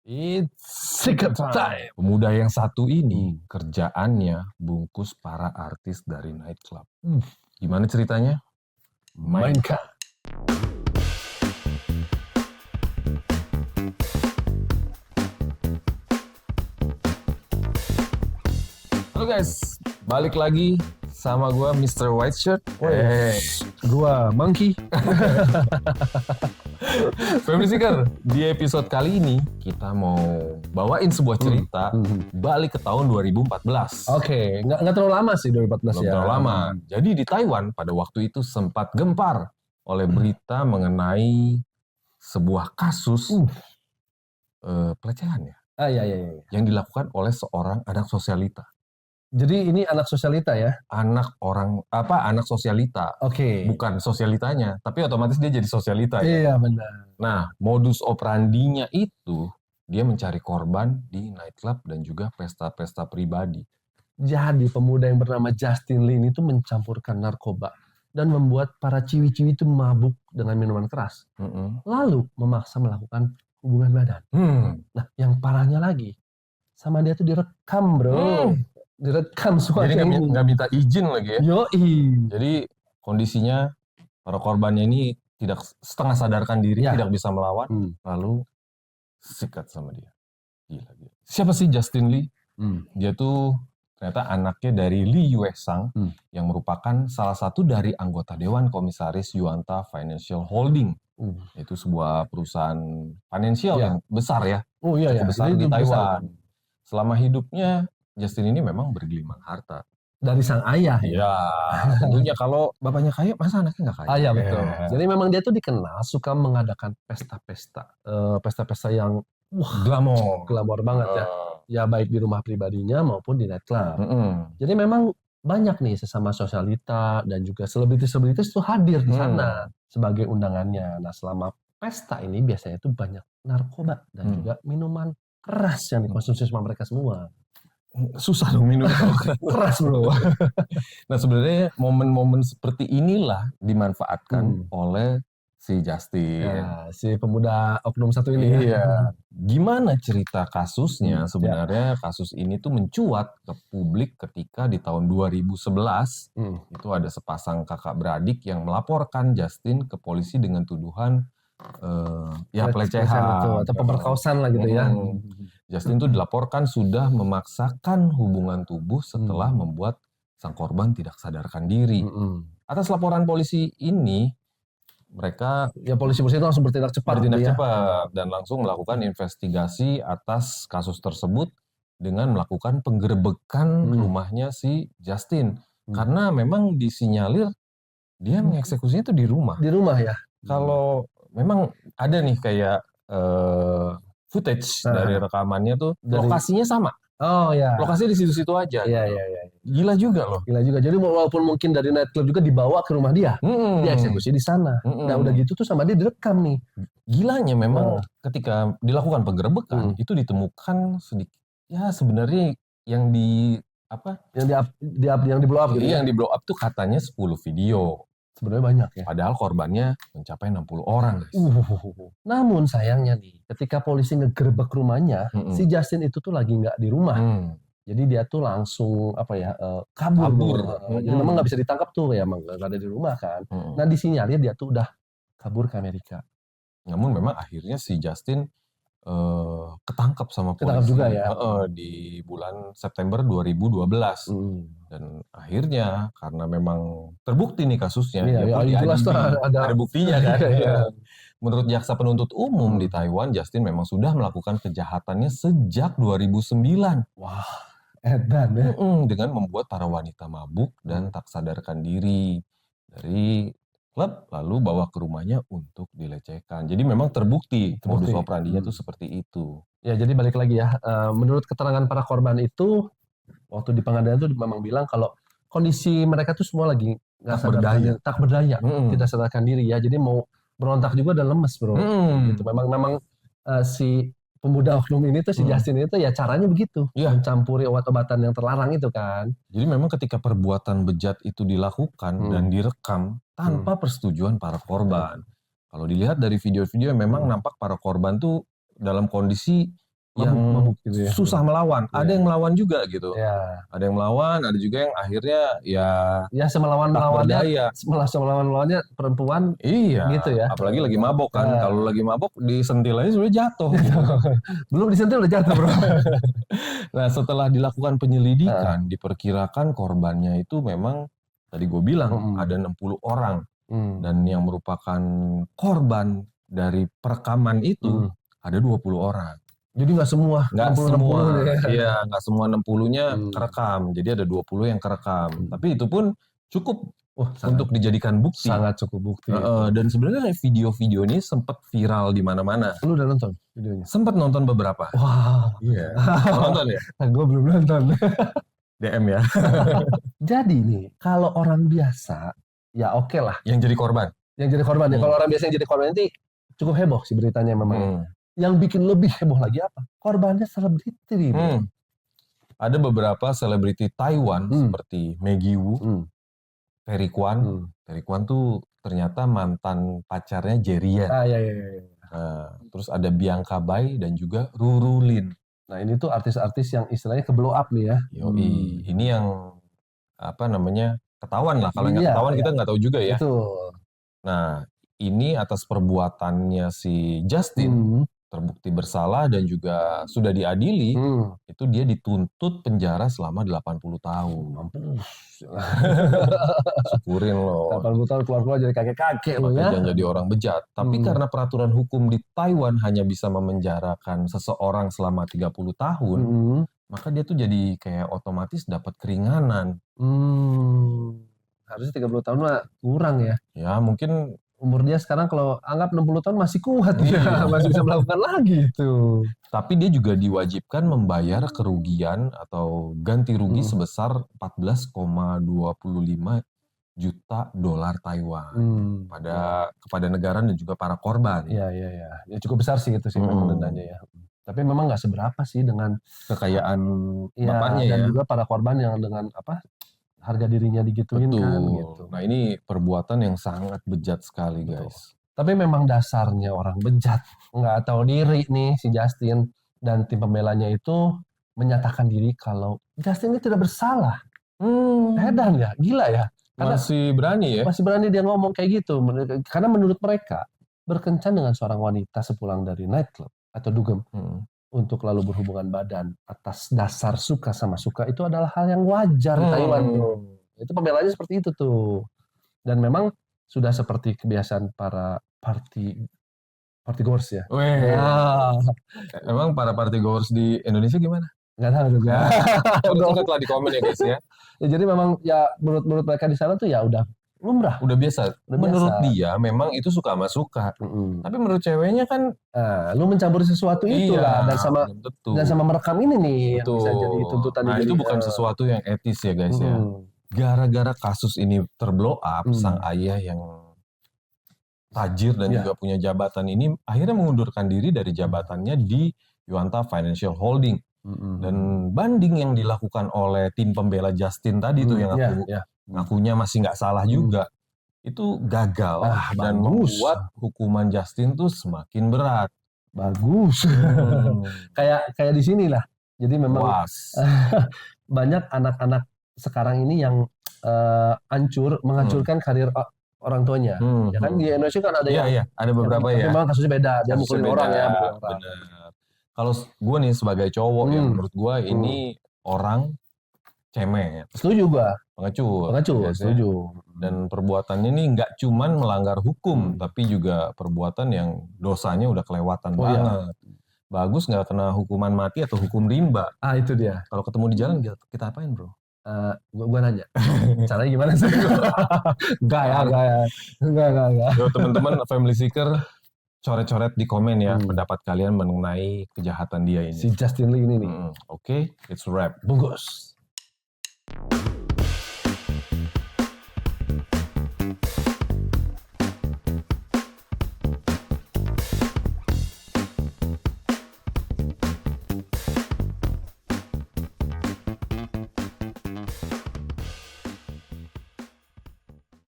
It's secret time. Pemuda yang satu ini kerjaannya bungkus para artis dari nightclub. Gimana ceritanya? Mainkan. Halo guys, balik lagi sama gua Mr. White Shirt. Gua Monkey. Family Seeker, di episode kali ini kita mau bawain sebuah cerita balik ke tahun 2014. Oke, nggak terlalu lama sih 2014 Belum ya. terlalu lama. Jadi di Taiwan pada waktu itu sempat gempar oleh berita mengenai sebuah kasus pelecehan ya, Iya. yang dilakukan oleh seorang anak sosialita. Jadi ini anak sosialita ya? Anak sosialita. Oke. Bukan sosialitanya, tapi otomatis dia jadi sosialita ya. Iya benar. Nah, modus operandinya itu dia mencari korban di nightclub dan juga pesta-pesta pribadi. Jadi pemuda yang bernama Justin Lin itu mencampurkan narkoba dan membuat para ciwi-ciwi itu mabuk dengan minuman keras. Lalu memaksa melakukan hubungan badan. Nah, yang parahnya lagi, sama dia tuh direkam bro. Direkam Jadi semuanya. nggak minta izin lagi ya. Yoi. Jadi kondisinya para korbannya ini tidak setengah sadarkan diri, Ya. tidak bisa melawan, lalu sikat sama dia. Gila. Siapa sih Justin Lee? Dia tuh ternyata anaknya dari Lee Yue Sang yang merupakan salah satu dari anggota Dewan Komisaris Yuanta Financial Holding. Itu sebuah perusahaan finansial yang besar ya. Oh iya ya. Besar di Taiwan. Selama hidupnya Justin ini memang bergelimang harta. Dari sang ayah ya? Ya, tentunya kalau bapaknya kaya, masa anaknya nggak kaya? Ah, iya betul. Jadi memang dia tuh dikenal suka mengadakan pesta-pesta. Pesta-pesta yang glamor banget ya. Ya baik di rumah pribadinya maupun di nightclub. Jadi memang banyak nih sesama sosialita dan juga selebritis-selebritis itu hadir di sana sebagai undangannya. Nah selama pesta ini biasanya tuh banyak narkoba dan juga minuman keras yang dikonsumsi sama mereka semua. Susah dong minum keras bro. Nah sebenarnya momen-momen seperti inilah dimanfaatkan oleh si Justin. Ya, si pemuda oknum satu ini. Iya. Gimana cerita kasusnya sebenarnya? Kasus ini tuh mencuat ke publik ketika di tahun 2011 itu ada sepasang kakak beradik yang melaporkan Justin ke polisi dengan tuduhan pelecehan atau pemerkosaan lah gitu ya. Justin tuh dilaporkan sudah memaksakan hubungan tubuh setelah membuat sang korban tidak sadarkan diri. Atas laporan polisi ini, mereka polisi-polisi itu langsung bertindak cepat dan langsung melakukan investigasi atas kasus tersebut dengan melakukan penggerebekan rumahnya si Justin. Karena memang disinyalir dia mengeksekusinya itu di rumah. Di rumah ya. Kalau memang ada nih kayak footage dari rekamannya tuh lokasinya sama. Oh ya. Lokasinya di situ-situ aja. Iya. Gila juga loh. Gila juga. Jadi walaupun mungkin dari nightclub juga dibawa ke rumah dia, dia eksekusi di sana. Nah udah gitu tuh sama dia direkam nih. Gilanya memang ketika dilakukan penggerebekan itu ditemukan sedikit. Ya sebenarnya yang di blow up gitu. Yang di blow up tuh katanya 10 video. Sebenarnya banyak ya. Padahal korbannya mencapai 60 orang guys. Namun sayangnya nih, ketika polisi ngegerebek rumahnya, si Justin itu tuh lagi nggak di rumah. Jadi dia tuh langsung kabur. Jadi memang nggak bisa ditangkap tuh ya, emang nggak ada di rumah kan. Nah disinyalir dia tuh udah kabur ke Amerika. Namun memang akhirnya si Justin ketangkap sama polisi. Ketangkap juga ya. Di bulan September 2012. Dan akhirnya karena memang terbukti nih kasusnya, jelas ada buktinya kan. Menurut jaksa penuntut umum di Taiwan, Justin memang sudah melakukan kejahatannya sejak 2009. Wah, edan ya. Dengan membuat para wanita mabuk dan tak sadarkan diri dari klub lalu bawa ke rumahnya untuk dilecehkan. Jadi memang terbukti modus operandinya itu seperti itu. Ya jadi balik lagi ya, menurut keterangan para korban itu waktu di pengadilan itu memang bilang kalau kondisi mereka tuh semua lagi tak berdaya, tidak sadarkan diri ya. Jadi mau berontak juga udah lemes bro. Gitu. Memang si pemuda oknum ini tuh si Justin itu ya caranya begitu, mencampuri obat-obatan yang terlarang itu kan. Jadi memang ketika perbuatan bejat itu dilakukan dan direkam tanpa persetujuan para korban. Kalau dilihat dari video-video memang nampak para korban tuh dalam kondisi yang gitu ya. susah melawan. Ada yang melawan juga gitu. Ya. Ada yang melawan, ada juga yang akhirnya ya semelawan-melawannya perempuan iya, gitu ya. apalagi lagi mabok kan. Kalau lagi mabok disentil aja sudah jatuh. Gitu. Belum disentil udah jatuh, Bro. Nah, setelah dilakukan penyelidikan, diperkirakan korbannya itu memang tadi gue bilang ada 60 orang. Dan yang merupakan korban dari perekaman itu ada 20 orang. Jadi nggak semua. Iya, nggak semua 60-nya kerekam. Jadi ada 20 yang kerekam. Tapi itu pun cukup untuk dijadikan bukti. Sangat cukup bukti. Dan sebenarnya video-video ini sempat viral di mana-mana. Lu udah nonton videonya? Sempat nonton beberapa. Wah. Iya. Nonton ya? Gue belum nonton. DM ya. Jadi nih, kalau orang biasa, ya oke lah. Yang jadi korban. Ya. Kalau orang biasa yang jadi korban nanti cukup heboh sih beritanya memang. Yang bikin lebih heboh lagi apa? Korbannya selebriti. Ada beberapa selebriti Taiwan seperti Maggie Wu, Terry Kwan. Terry Kwan tuh ternyata mantan pacarnya Jerian. Iya. Nah, terus ada Bianca Bai dan juga Ruru Lin. Nah, ini tuh artis-artis yang istilahnya ke blow up nih ya. Yoi. Ini yang ketahuan lah. Kalau nggak ketahuan kita nggak tahu juga ya. Betul. Nah, ini atas perbuatannya si Justin terbukti bersalah dan juga sudah diadili. Itu dia dituntut penjara selama 80 tahun. Mampus. Syukurin loh. 80 tahun keluar-keluar jadi kakek-kakek loh ya. Jangan jadi orang bejat. Tapi karena peraturan hukum di Taiwan hanya bisa memenjarakan seseorang selama 30 tahun, maka dia tuh jadi kayak otomatis dapat keringanan. Harusnya 30 tahun mah kurang ya. Ya mungkin umur dia sekarang kalau anggap 60 tahun masih kuat ya, masih bisa melakukan lagi itu. Tapi dia juga diwajibkan membayar kerugian atau ganti rugi sebesar 14,25 juta dolar Taiwan kepada negara dan juga para korban. Iya. Ya cukup besar sih itu sih memang dendanya ya. Tapi memang nggak seberapa sih dengan kekayaan bapaknya dan juga para korban yang dengan harga dirinya digituin. Betul. Kan gitu. Nah ini perbuatan yang sangat bejat sekali guys. Tapi memang dasarnya orang bejat, nggak tahu diri nih si Justin dan tim pembelanya itu menyatakan diri kalau Justin ini tidak bersalah. Hedan ya, gila ya. Masih berani ya? Masih berani dia ngomong kayak gitu. Karena menurut mereka berkencan dengan seorang wanita sepulang dari nightclub atau dugem untuk lalu berhubungan badan atas dasar suka sama suka itu adalah hal yang wajar di Taiwan tuh. Itu pembelanya seperti itu tuh. Dan memang sudah seperti kebiasaan para party goers ya. Emang para party goers di Indonesia gimana? Nggak tahu juga. Setelah di komen ya guys ya. Jadi memang ya menurut mereka di sana tuh ya udah lumrah. Udah biasa. Menurut dia memang itu suka sama suka. Tapi menurut ceweknya kan lu mencampuri sesuatu itu lah dan sama merekam ini nih yang bisa jadi tuntutan. Nah itu bukan sesuatu yang etis ya guys ya. Gara-gara kasus ini terblow up, sang ayah yang tajir dan juga punya jabatan ini akhirnya mengundurkan diri dari jabatannya di Yuanta Financial Holding. Dan banding yang dilakukan oleh tim pembela Justin tadi tuh yang ngakunya masih nggak salah juga, itu gagal dan membuat hukuman Justin tuh semakin berat. Bagus. Kayak di sini lah. Jadi memang banyak anak-anak sekarang ini yang menghancurkan karir orang tuanya. Ya kan di Indonesia kan ada ada beberapa ya. Memang kasusnya beda, dia mukulin orang ya. Benar. Kalau gue nih sebagai cowok ya menurut gue ini orang cemen. Setuju gue. Pengecut. Setuju. Dan perbuatannya ini nggak cuman melanggar hukum, tapi juga perbuatan yang dosanya udah kelewatan banget. Bagus nggak kena hukuman mati atau hukum rimba. Itu dia. Kalau ketemu di jalan kita apain bro? Gue nanya. Caranya gimana sih? Enggak ya. Yo teman-teman Family Seeker, coret-coret di komen ya pendapat kalian mengenai kejahatan dia ini. Si Justin Lee ini nih. Oke, it's a wrap. Bungkus.